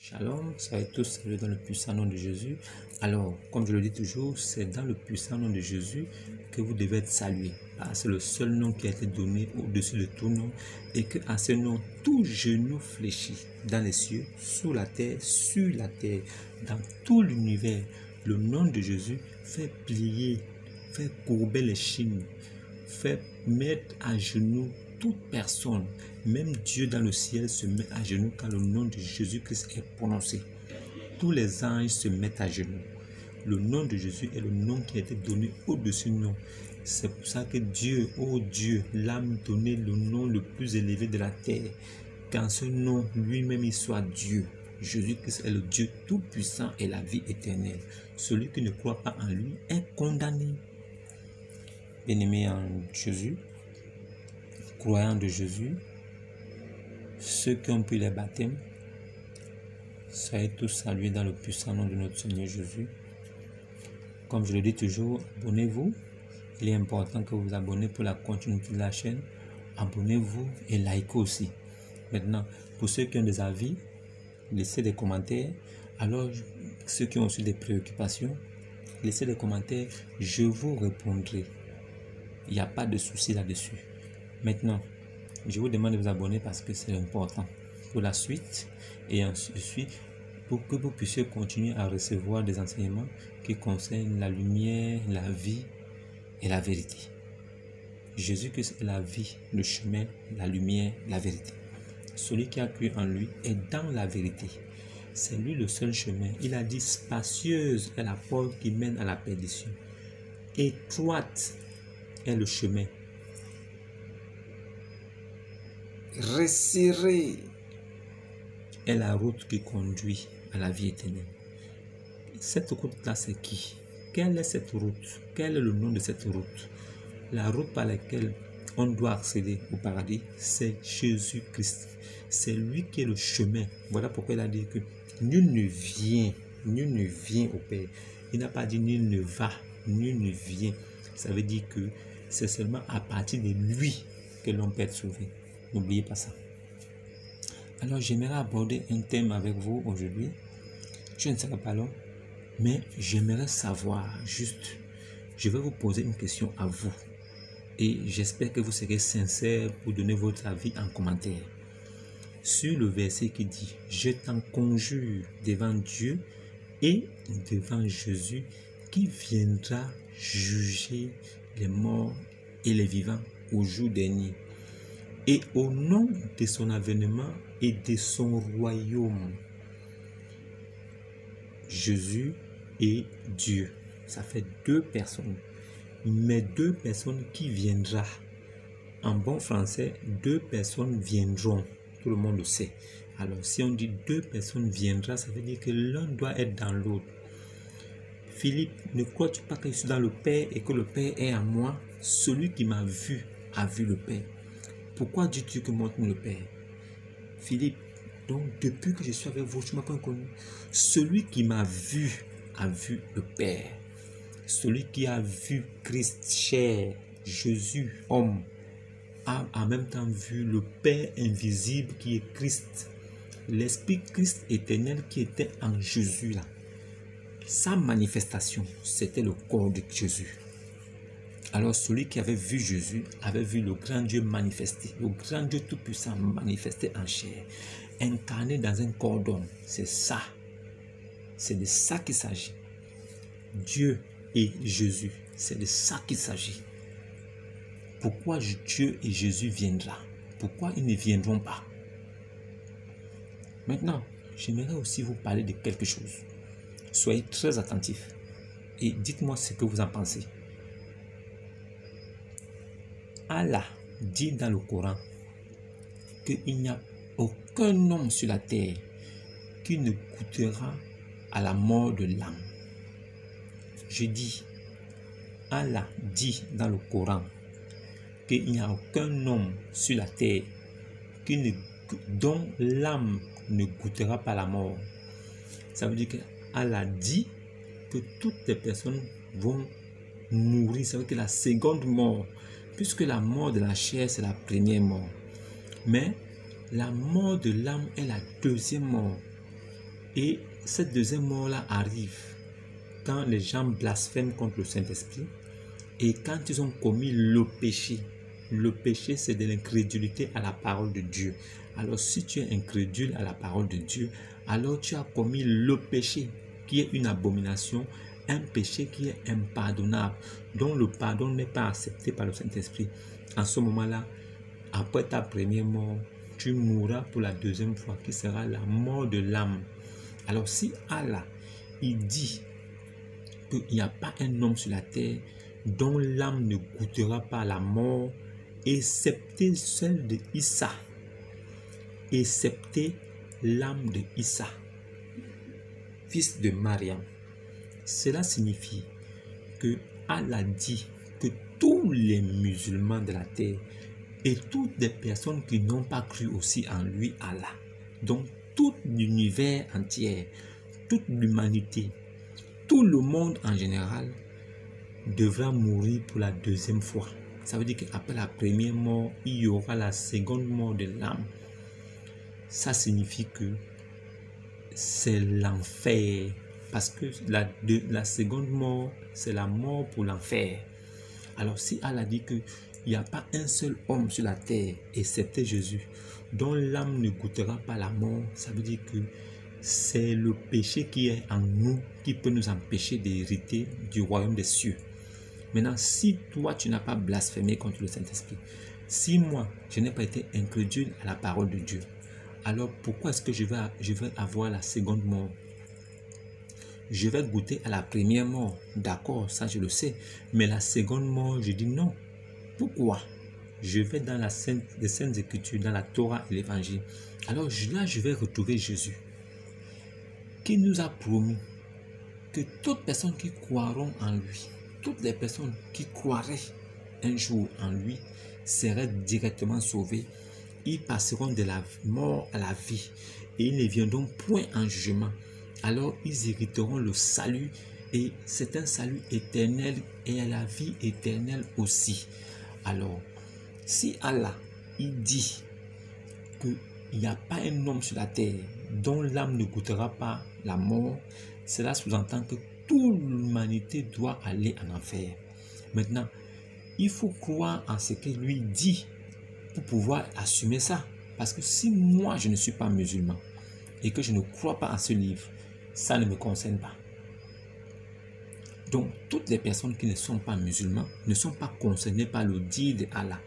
Shalom, soyez tous salués dans le puissant nom de Jésus. Alors, comme je le dis toujours, c'est dans le puissant nom de Jésus que vous devez être salués. C'est le seul nom qui a été donné au-dessus de tout nom et que à ce nom, tout genou fléchit dans les cieux, sous la terre, sur la terre, dans tout l'univers. Le nom de Jésus fait plier, fait courber les chines, fait mettre à genoux toute personne, même Dieu dans le ciel se met à genoux quand le nom de Jésus-Christ est prononcé. Tous les anges se mettent à genoux. Le nom de Jésus est le nom qui a été donné au-dessus du nom. C'est pour ça que Dieu, oh Dieu, l'a donné le nom le plus élevé de la terre. Qu'en ce nom, lui-même, il soit Dieu. Jésus-Christ est le Dieu tout-puissant et la vie éternelle. Celui qui ne croit pas en lui est condamné. Bien-aimés en Jésus, croyants de Jésus, ceux qui ont pris les baptêmes, soyez tous salués dans le puissant nom de notre Seigneur Jésus. Comme je le dis toujours, abonnez-vous. Il est important que vous vous abonnez pour la continuité de la chaîne. Abonnez-vous et likez aussi. Maintenant, pour ceux qui ont des avis, laissez des commentaires. Alors, ceux qui ont aussi des préoccupations, laissez des commentaires. Je vous répondrai. Il n'y a pas de souci là-dessus. Maintenant, je vous demande de vous abonner parce que c'est important pour la suite et ensuite pour que vous puissiez continuer à recevoir des enseignements qui concernent la lumière, la vie et la vérité. Jésus-Christ est la vie, le chemin, la lumière, la vérité. Celui qui a cru en lui est dans la vérité. C'est lui le seul chemin. Il a dit spacieuse est la porte qui mène à la perdition. Étroite est le chemin. Resserrée est la route qui conduit à la vie éternelle. Cette route-là, c'est qui? Quelle est cette route? Quel est le nom de cette route? La route par laquelle on doit accéder au paradis, c'est Jésus-Christ. C'est lui qui est le chemin. Voilà pourquoi il a dit que nul ne vient au Père. Il n'a pas dit nul ne va, nul ne vient. Ça veut dire que c'est seulement à partir de lui que l'on peut être sauvé. N'oubliez pas ça. Alors, j'aimerais aborder un thème avec vous aujourd'hui. Je ne serai pas long, mais j'aimerais savoir juste, je vais vous poser une question à vous. Et j'espère que vous serez sincère pour donner votre avis en commentaire. Sur le verset qui dit, je t'en conjure devant Dieu et devant Jésus qui viendra juger les morts et les vivants au jour dernier. Et au nom de son avènement et de son royaume. Jésus et Dieu. Ça fait deux personnes. Mais deux personnes qui viendront. En bon français, deux personnes viendront. Tout le monde le sait. Alors, si on dit deux personnes viendront, ça veut dire que l'un doit être dans l'autre. Philippe, ne crois-tu pas que je suis dans le Père et que le Père est en moi? Celui qui m'a vu a vu le Père. Pourquoi dis-tu que montre le Père? Philippe, donc depuis que je suis avec vous, tu m'as pas connu. Celui qui m'a vu a vu le Père. Celui qui a vu Christ chair, Jésus, homme, a en même temps vu le Père invisible qui est Christ. L'Esprit Christ éternel qui était en Jésus là. Sa manifestation, c'était le corps de Jésus. Alors celui qui avait vu Jésus avait vu le grand Dieu manifesté, le grand Dieu tout-puissant manifesté en chair, incarné dans un corps d'homme. C'est ça. C'est de ça qu'il s'agit. Dieu et Jésus, c'est de ça qu'il s'agit. Pourquoi Dieu et Jésus viendront? Pourquoi ils ne viendront pas? Maintenant, j'aimerais aussi vous parler de quelque chose. Soyez très attentifs et dites-moi ce que vous en pensez. Allah dit dans le Coran qu'il n'y a aucun homme sur la terre qui ne goûtera à la mort de l'âme. Je dis, Allah dit dans le Coran qu'il n'y a aucun homme sur la terre dont l'âme ne goûtera pas la mort. Ça veut dire que Allah dit que toutes les personnes vont mourir. Ça veut dire que la seconde mort, puisque la mort de la chair, c'est la première mort. Mais la mort de l'âme est la deuxième mort. Et cette deuxième mort-là arrive quand les gens blasphèment contre le Saint-Esprit et quand ils ont commis le péché. Le péché, c'est de l'incrédulité à la parole de Dieu. Alors, si tu es incrédule à la parole de Dieu, alors tu as commis le péché qui est une abomination, un péché qui est impardonnable, dont le pardon n'est pas accepté par le Saint-Esprit. En ce moment-là, après ta première mort, tu mourras pour la deuxième fois, qui sera la mort de l'âme. Alors, si Allah, il dit qu'il n'y a pas un homme sur la terre dont l'âme ne goûtera pas la mort, excepté celle de Issa, excepté l'âme de Issa, fils de Mariam. Cela signifie que Allah dit que tous les musulmans de la terre et toutes les personnes qui n'ont pas cru aussi en lui, Allah, donc tout l'univers entier, toute l'humanité, tout le monde en général, devra mourir pour la deuxième fois. Ça veut dire qu'après la première mort, il y aura la seconde mort de l'âme. Ça signifie que c'est l'enfer. Parce que la seconde mort, c'est la mort pour l'enfer. Alors si Allah dit qu'il n'y a pas un seul homme sur la terre, excepté Jésus, dont l'âme ne goûtera pas la mort, ça veut dire que c'est le péché qui est en nous qui peut nous empêcher d'hériter du royaume des cieux. Maintenant, si toi, tu n'as pas blasphémé contre le Saint-Esprit, si moi, je n'ai pas été incrédule à la parole de Dieu, alors pourquoi est-ce que je vais avoir la seconde mort? Je vais goûter à la première mort, d'accord, ça je le sais, mais la seconde mort, je dis non. Pourquoi? Je vais dans les Saintes Écritures, dans la Torah et l'Évangile. Alors là, je vais retrouver Jésus, qui nous a promis que toutes personnes qui croiront en lui, toutes les personnes qui croiraient un jour en lui seraient directement sauvées. Ils passeront de la mort à la vie et ils ne viendront point en jugement. Alors ils hériteront le salut et c'est un salut éternel et à la vie éternelle aussi. Alors, si Allah, il dit qu'il n'y a pas un homme sur la terre dont l'âme ne goûtera pas la mort, cela sous-entend que toute l'humanité doit aller en enfer. Maintenant, il faut croire en ce que lui dit pour pouvoir assumer ça. Parce que si moi, je ne suis pas musulman et que je ne crois pas en ce livre, ça ne me concerne pas. Donc, toutes les personnes qui ne sont pas musulmans ne sont pas concernées par le dit de Allah.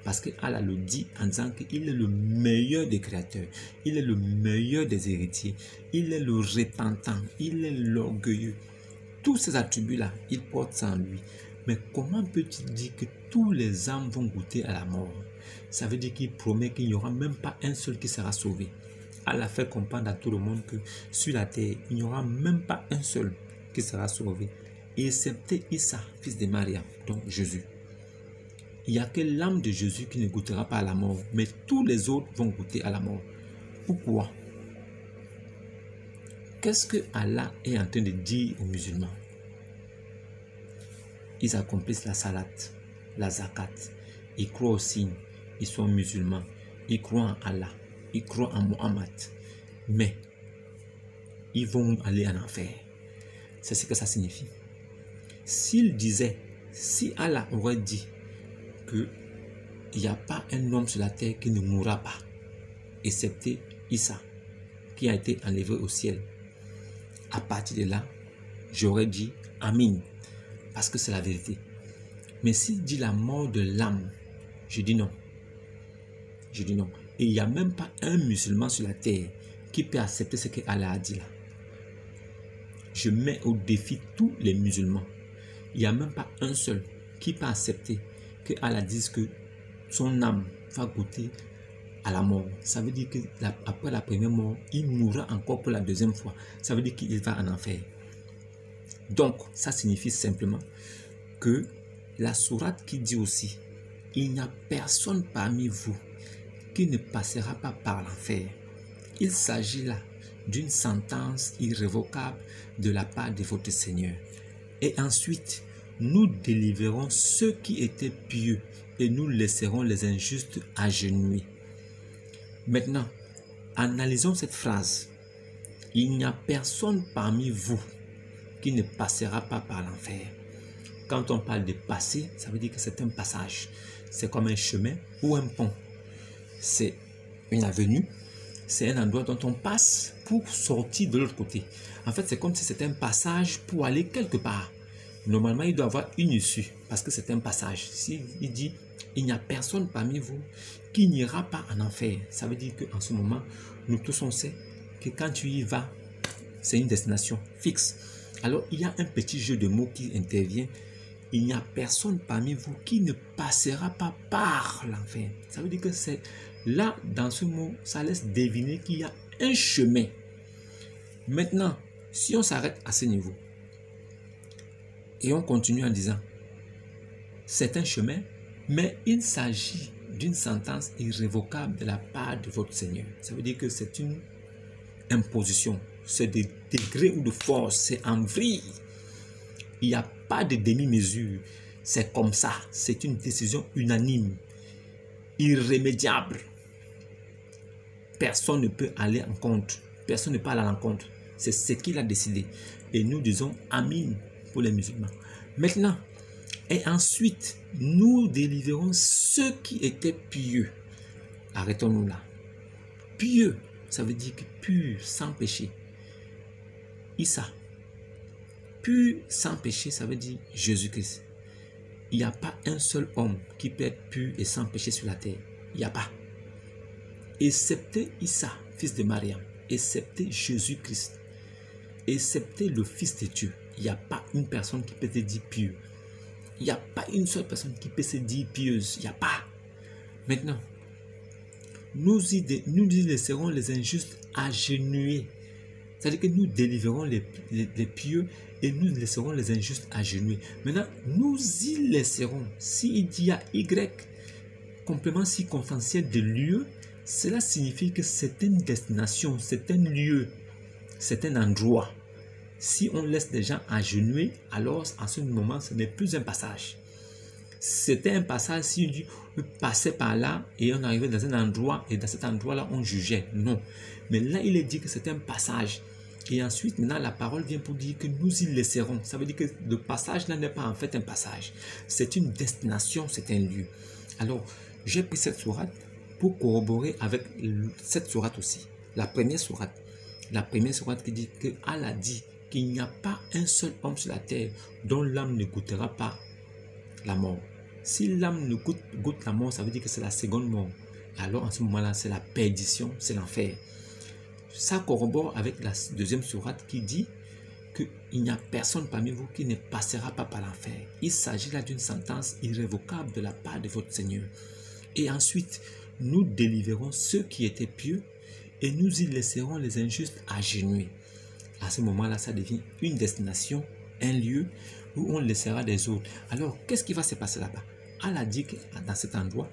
Parce que Allah le dit en disant qu'il est le meilleur des créateurs, il est le meilleur des héritiers, il est le repentant, il est l'orgueilleux. Tous ces attributs-là, il porte ça en lui. Mais comment peut-il dire que tous les âmes vont goûter à la mort? Ça veut dire qu'il promet qu'il n'y aura même pas un seul qui sera sauvé. Allah fait comprendre à tout le monde que sur la terre, il n'y aura même pas un seul qui sera sauvé. Excepté Issa, fils de Mariam, donc Jésus. Il n'y a que l'âme de Jésus qui ne goûtera pas à la mort, mais tous les autres vont goûter à la mort. Pourquoi? Qu'est-ce que Allah est en train de dire aux musulmans? Ils accomplissent la salat, la zakat, ils croient au signe, ils sont musulmans, ils croient en Allah, ils croient en Mohammed, mais ils vont aller en enfer. C'est ce que ça signifie. S'il disait, si Allah aurait dit qu'il n'y a pas un homme sur la terre qui ne mourra pas, excepté Issa, qui a été enlevé au ciel, à partir de là, j'aurais dit Amin, parce que c'est la vérité. Mais s'il dit la mort de l'âme, je dis non. Je dis non. Et il n'y a même pas un musulman sur la terre qui peut accepter ce que Allah a dit là. Je mets au défi tous les musulmans. Il n'y a même pas un seul qui peut accepter que Allah dise que son âme va goûter à la mort. Ça veut dire qu'après la première mort, il mourra encore pour la deuxième fois. Ça veut dire qu'il va en enfer. Donc, ça signifie simplement que la sourate qui dit aussi, il n'y a personne parmi vous qui ne passera pas par l'enfer. Il s'agit là d'une sentence irrévocable de la part de votre Seigneur. Et ensuite, nous délivérons ceux qui étaient pieux et nous laisserons les injustes agenouillés. Maintenant, analysons cette phrase. il n'y a personne parmi vous qui ne passera pas par l'enfer. Quand on parle de passer, ça veut dire que c'est un passage. C'est comme un chemin ou un pont. C'est une avenue. C'est un endroit dont on passe pour sortir de l'autre côté. En fait, c'est comme si c'était un passage pour aller quelque part. Normalement, il doit y avoir une issue parce que c'est un passage. S'il dit, il n'y a personne parmi vous qui n'ira pas en enfer, ça veut dire qu'en ce moment, nous tous on sait que quand tu y vas, c'est une destination fixe. Alors, il y a un petit jeu de mots qui intervient. Il n'y a personne parmi vous qui ne passera pas par l'enfer. Ça veut dire que c'est là, dans ce mot, ça laisse deviner qu'il y a un chemin. Maintenant, si on s'arrête à ce niveau et on continue en disant, c'est un chemin, mais il s'agit d'une sentence irrévocable de la part de votre Seigneur. Ça veut dire que c'est une imposition, c'est des degrés ou de force, c'est en vrille. Il n'y a pas de demi-mesure, c'est comme ça, c'est une décision unanime, irrémédiable. Personne ne peut aller en compte, personne ne peut aller à l'encontre. C'est ce qu'il a décidé. Et nous disons Amin pour les musulmans. Maintenant, et ensuite, nous délivérons ceux qui étaient pieux. Arrêtons-nous là. Pieux, ça veut dire que pur, sans péché. Issa. Pur, sans péché, ça veut dire Jésus-Christ. Il n'y a pas un seul homme qui peut être pur et sans péché sur la terre. Il n'y a pas. Excepté Issa, fils de Mariam. Excepté Jésus-Christ. Excepté le Fils de Dieu. Il n'y a pas une personne qui peut se dire pure. Il n'y a pas une seule personne qui peut se dire pieuse. Il n'y a pas. Maintenant, nous y laisserons les injustes agenouillés. C'est-à-dire que nous délivrerons les pieux et nous laisserons les injustes agenouillés. Maintenant, nous y laisserons. S'il y a Y, complément circonstanciel de lieu, cela signifie que c'est une destination, c'est un lieu, c'est un endroit. Si on laisse des gens agenouillés, alors à ce moment, ce n'est plus un passage. C'était un passage si on passait par là et on arrivait dans un endroit et dans cet endroit-là, on jugeait. Non. Mais là, il est dit que c'est un passage. Et ensuite, maintenant, la parole vient pour dire que nous y laisserons. Ça veut dire que le passage là n'est pas en fait un passage. C'est une destination, c'est un lieu. Alors, j'ai pris cette sourate pour corroborer avec cette sourate aussi. La première sourate qui dit que Allah dit qu'il n'y a pas un seul homme sur la terre dont l'âme ne goûtera pas la mort. Si l'âme ne goûte la mort, ça veut dire que c'est la seconde mort. Alors en ce moment-là, c'est la perdition, c'est l'enfer. Ça corrobore avec la deuxième sourate qui dit qu'il n'y a personne parmi vous qui ne passera pas par l'enfer. Il s'agit là d'une sentence irrévocable de la part de votre Seigneur. Et ensuite, nous délivérons ceux qui étaient pieux et nous y laisserons les injustes agenouillés. À ce moment-là, ça devient une destination, un lieu où on laissera des autres. Alors, qu'est-ce qui va se passer là-bas? Allah dit que dans cet endroit,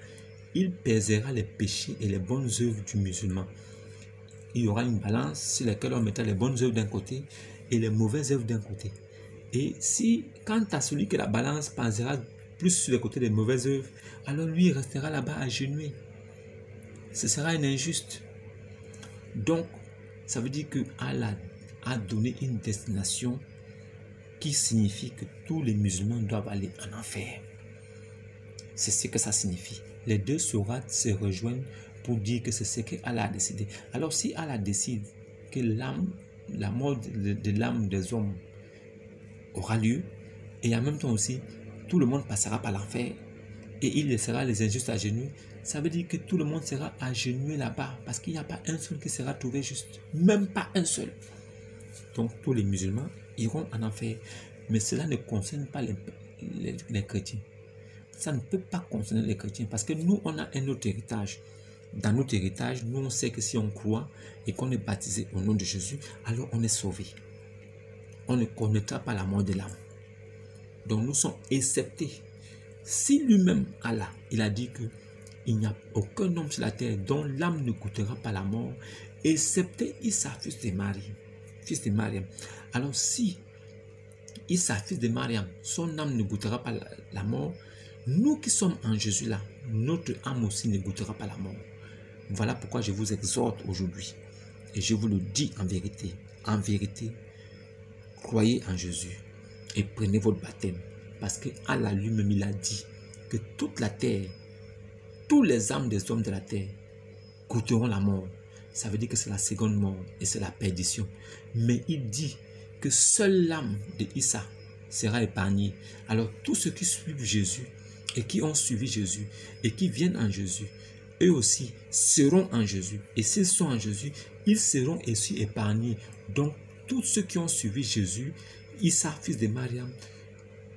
il pèsera les péchés et les bonnes œuvres du musulman. Il y aura une balance sur laquelle on mettra les bonnes œuvres d'un côté et les mauvaises œuvres d'un côté. Et si, quant à celui que la balance pesera plus sur le côté des mauvaises œuvres, alors lui il restera là-bas agenouillé. Ce sera un injuste. Donc, ça veut dire que Allah a donné une destination qui signifie que tous les musulmans doivent aller en enfer. C'est ce que ça signifie. Les deux sourates se rejoignent pour dire que c'est ce que Allah a décidé. Alors si Allah décide que la mort de l'âme des hommes aura lieu, et en même temps aussi, tout le monde passera par l'enfer, et il laissera les injustes agenouillés, ça veut dire que tout le monde sera agenouillé là-bas, parce qu'il n'y a pas un seul qui sera trouvé juste, même pas un seul. Donc tous les musulmans iront en enfer, mais cela ne concerne pas les chrétiens. Ça ne peut pas concerner les chrétiens, parce que nous, on a un autre héritage. Dans notre héritage, nous, on sait que si on croit et qu'on est baptisé au nom de Jésus, alors on est sauvé. On ne connaîtra pas la mort de l'âme. Donc nous sommes exceptés. Si lui-même, Allah, il a dit qu'il n'y a aucun homme sur la terre dont l'âme ne goûtera pas la mort, excepté Issa, fils de Mariam. Alors si Issa, fils de Mariam, son âme ne goûtera pas la mort, nous qui sommes en Jésus là, notre âme aussi ne goûtera pas la mort. Voilà pourquoi je vous exhorte aujourd'hui, et je vous le dis en vérité, en vérité, croyez en Jésus et prenez votre baptême. Parce que Allah lui-même, il a dit que toute la terre, tous les âmes des hommes de la terre goûteront la mort. Ça veut dire que c'est la seconde mort et c'est la perdition. Mais il dit que seule l'âme de Issa sera épargnée. Alors tous ceux qui suivent Jésus et qui ont suivi Jésus et qui viennent en Jésus, eux aussi seront en Jésus. Et s'ils sont en Jésus, ils seront aussi épargnés. Donc tous ceux qui ont suivi Jésus, Issa, fils de Mariam,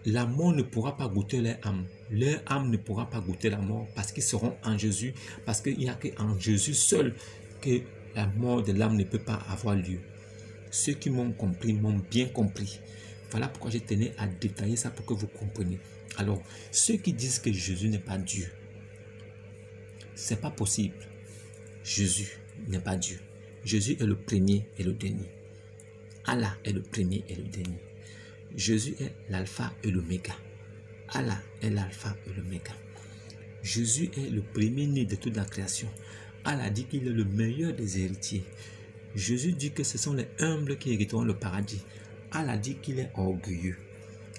la mort ne pourra pas goûter leur âme. Leur âme ne pourra pas goûter la mort parce qu'ils seront en Jésus. Parce qu'il n'y a qu'en Jésus seul que la mort de l'âme ne peut pas avoir lieu. Ceux qui m'ont compris m'ont bien compris. Voilà pourquoi je tenais à détailler ça pour que vous compreniez. Alors, ceux qui disent que Jésus n'est pas Dieu, c'est pas possible. Jésus n'est pas Dieu. Jésus est le premier et le dernier. Allah est le premier et le dernier. Jésus est l'alpha et l'oméga. Allah est l'alpha et l'oméga. Jésus est le premier-né de toute la création. Allah dit qu'il est le meilleur des héritiers. Jésus dit que ce sont les humbles qui hériteront le paradis. Allah dit qu'il est orgueilleux.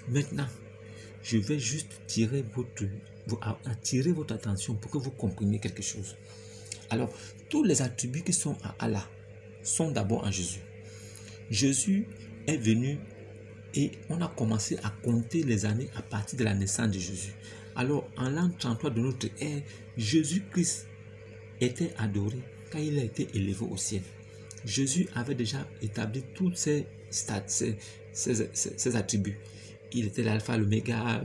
Maintenant, je vais juste attirer votre attention pour que vous compreniez quelque chose. Alors, tous les attributs qui sont à Allah sont d'abord en Jésus. Jésus est venu et on a commencé à compter les années à partir de la naissance de Jésus. Alors, en l'an 33 de notre ère, Jésus-Christ était adoré quand il a été élevé au ciel. Jésus avait déjà établi tous ses attributs. Il était l'alpha, l'oméga,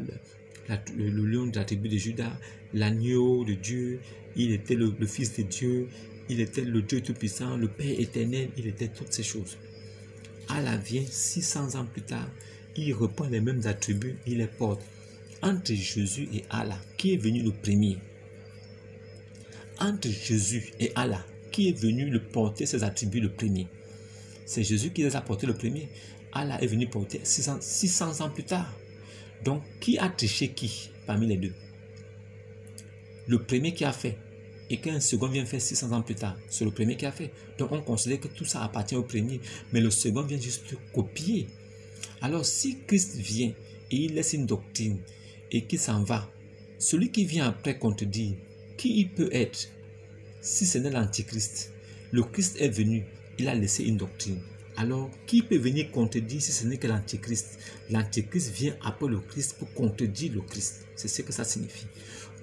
le lion de la tribu de Juda, l'agneau de Dieu, il était le Fils de Dieu, il était le Dieu Tout-Puissant, le Père éternel, il était toutes ces choses. Allah vient 600 ans plus tard, il reprend les mêmes attributs, il les porte. Entre Jésus et Allah, qui est venu le premier? Entre Jésus et Allah, qui est venu le porter ses attributs le premier? C'est Jésus qui les a portés le premier. Allah est venu porter 600 ans plus tard. Donc, qui a triché qui parmi les deux? Le premier qui a fait. Et qu'un second vient faire 600 ans plus tard, c'est le premier qui a fait. Donc, on considère que tout ça appartient au premier. Mais le second vient juste copier. Alors, si Christ vient et il laisse une doctrine et qu'il s'en va, celui qui vient après contredire, qui il peut être si ce n'est l'antichrist? Le Christ est venu, il a laissé une doctrine. Alors, qui peut venir contredire si ce n'est que l'antichrist? L'antichrist vient après le Christ pour contredire le Christ. C'est ce que ça signifie.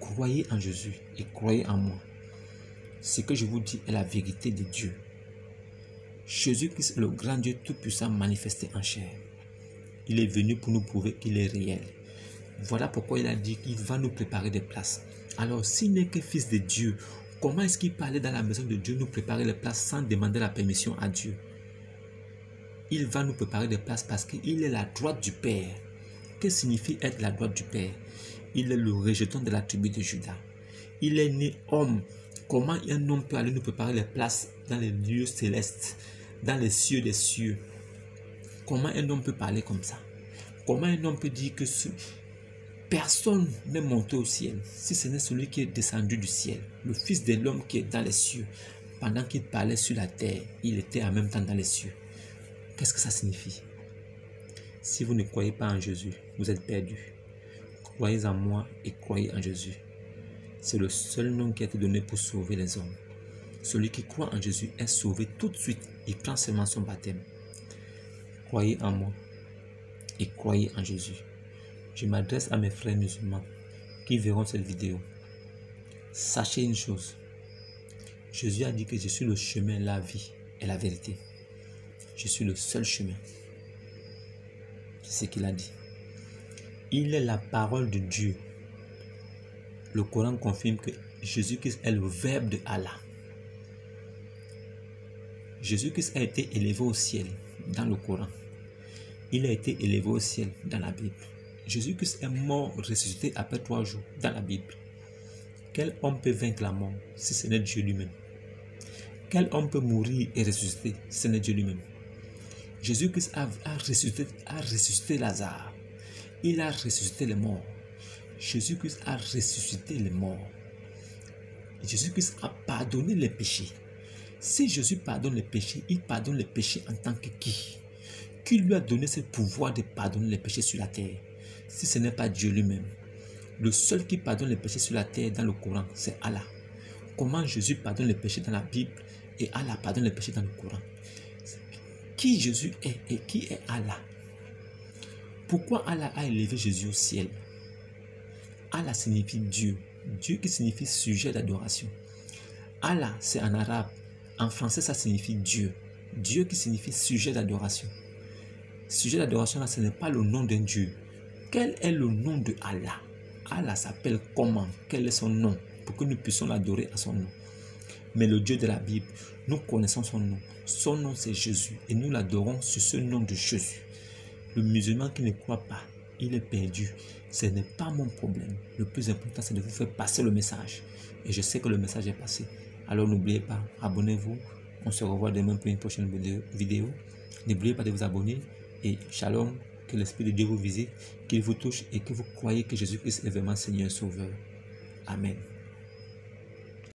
Croyez en Jésus et croyez en moi. Ce que je vous dis est la vérité de Dieu. Jésus-Christ est le grand Dieu tout-puissant manifesté en chair. Il est venu pour nous prouver qu'il est réel. Voilà pourquoi il a dit qu'il va nous préparer des places. Alors, s'il n'est que fils de Dieu, comment est-ce qu'il peut aller dans la maison de Dieu nous préparer les places sans demander la permission à Dieu? Il va nous préparer des places parce qu'il est la droite du Père. Que signifie être la droite du Père? Il est le rejeton de la tribu de Juda. Il est né homme. Comment un homme peut aller nous préparer les places dans les lieux célestes, dans les cieux des cieux? Comment un homme peut parler comme ça? Comment un homme peut dire que personne n'est monté au ciel, si ce n'est celui qui est descendu du ciel, le Fils de l'homme qui est dans les cieux? Pendant qu'il parlait sur la terre, il était en même temps dans les cieux. Qu'est-ce que ça signifie? Si vous ne croyez pas en Jésus, vous êtes perdus. Croyez en moi et croyez en Jésus. C'est le seul nom qui a été donné pour sauver les hommes. Celui qui croit en Jésus est sauvé tout de suite. Il prend seulement son baptême. Croyez en moi et croyez en Jésus. Je m'adresse à mes frères musulmans qui verront cette vidéo. Sachez une chose. Jésus a dit que je suis le chemin, la vie et la vérité. Je suis le seul chemin. C'est ce qu'il a dit. Il est la parole de Dieu. Le Coran confirme que Jésus-Christ est le Verbe de Allah. Jésus-Christ a été élevé au ciel dans le Coran. Il a été élevé au ciel dans la Bible. Jésus-Christ est mort, ressuscité après 3 jours dans la Bible. Quel homme peut vaincre la mort si ce n'est Dieu lui-même? Quel homme peut mourir et ressusciter si ce n'est Dieu lui-même? Jésus-Christ a ressuscité Lazare. Il a ressuscité les morts. Jésus-Christ a ressuscité les morts. Jésus-Christ a pardonné les péchés. Si Jésus pardonne les péchés, il pardonne les péchés en tant que qui? Qui lui a donné ce pouvoir de pardonner les péchés sur la terre? Si ce n'est pas Dieu lui-même. Le seul qui pardonne les péchés sur la terre dans le Coran, c'est Allah. Comment Jésus pardonne les péchés dans la Bible et Allah pardonne les péchés dans le Coran? Qui Jésus est et qui est Allah? Pourquoi Allah a élevé Jésus au ciel? Allah signifie Dieu. Dieu qui signifie sujet d'adoration. Allah, c'est en arabe. En français, ça signifie Dieu. Dieu qui signifie sujet d'adoration. Sujet d'adoration, là, ce n'est pas le nom d'un Dieu. Quel est le nom de Allah? Allah s'appelle comment? Quel est son nom? Pour que nous puissions l'adorer à son nom. Mais le Dieu de la Bible, nous connaissons son nom. Son nom, c'est Jésus. Et nous l'adorons sur ce nom de Jésus. Le musulman qui ne croit pas, il est perdu. Ce n'est pas mon problème. Le plus important, c'est de vous faire passer le message. Et je sais que le message est passé. Alors n'oubliez pas, abonnez-vous. On se revoit demain pour une prochaine vidéo. N'oubliez pas de vous abonner. Et shalom, que l'Esprit de Dieu vous visite, qu'il vous touche et que vous croyez que Jésus-Christ est vraiment Seigneur et Sauveur. Amen.